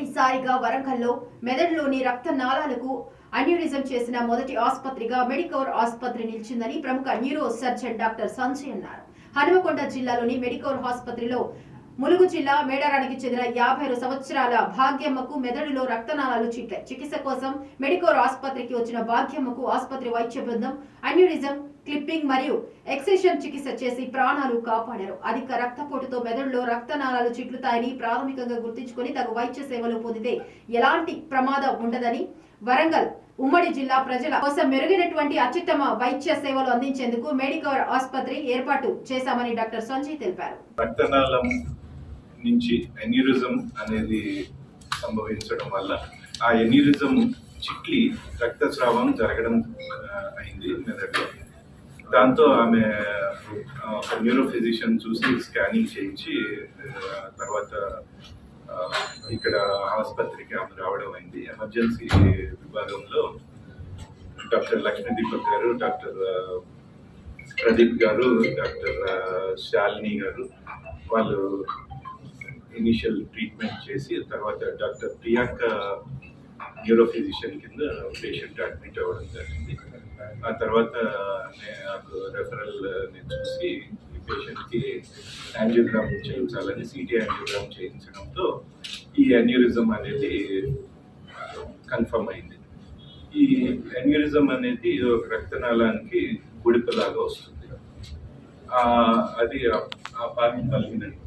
మొదటిసారిగా వరంగల్లో మెదడులోని రక్తనాళాలకు అన్యూరిజం చేసిన మొదటి ఆసుపత్రిగా మెడికోర్ ఆసుపత్రి నిలిచిందని ప్రముఖ న్యూరో సర్జన్ డాక్టర్ సంజయ్ అన్నారు. హనుమకొండ జిల్లాలోని మెడికోర్ ఆసుపత్రిలో ములుగు జిల్లా మేడారానికి చెందిన 52 సంవత్సరాల భాగ్యమ్మకు మెదడులో రక్తనాళాలు చిట్లాయి. చికిత్స కోసం మెడికోర్ ఆసుపత్రికి వచ్చిన భాగ్యమ్మకు ఆసుపత్రి వైద్య బృందం అన్యూరిజం క్లిప్పింగ్ మరియు ఎక్సిషన్ చికిత్స చేసి ప్రాణాలు కాపాడారు. అధిక రక్తపోటుతో మెదడులో రక్తనాళాలు చిట్లుతాయని ప్రాథమికంగా గుర్తించుకొని తగు వైద్య సేవలు పొందితే ఎలాంటి ప్రమాదం ఉండదని వరంగల్ ఉమ్మడి జిల్లా ప్రజల కోసం మెరుగైనటువంటి అత్యుత్తమ వైద్య సేవలు అందించేందుకు మెడికోర్ ఆసుపత్రి ఏర్పాటు చేశామని డాక్టర్ సంజయ్ తెలిపారు. రక్తనాళం నుంచి ఎన్యూరిజం అనేది సంభవించడం వల్ల ఆ ఎన్యూరిజం చిట్లి రక్తస్రావం జరగడం అయింది మెదడులో. దాంతో ఆమె ఒక న్యూరో ఫిజిషియన్ చూసి స్కానింగ్ చేయించి తర్వాత ఇక్కడ ఆసుపత్రికి ఆమె రావడం అయింది. ఎమర్జెన్సీ విభాగంలో డాక్టర్ లక్ష్మీ దీపక్ గారు, డాక్టర్ ప్రదీప్ గారు, డాక్టర్ శాలిని గారు వాళ్ళు ఇనిషియల్ ట్రీట్మెంట్ చేసి తర్వాత డాక్టర్ ప్రియాంక న్యూరో ఫిజిషియన్ కింద పేషెంట్ అడ్మిట్ అవ్వడం జరిగింది. ఆ తర్వాత నాకు రెఫరల్ చూసి ఈ పేషెంట్కి యాంజియోగ్రామ్ చేయించాలని సిటీ యాంజియోగ్రామ్ చేయించడంతో ఈ అన్యూరిజం అనేది కన్ఫర్మ్ అయింది. ఈ అన్యూరిజం అనేది రక్తనాళానికి గుడిపలాగా వస్తుంది. అది ఆ పార్ట్ కలిగినట్టు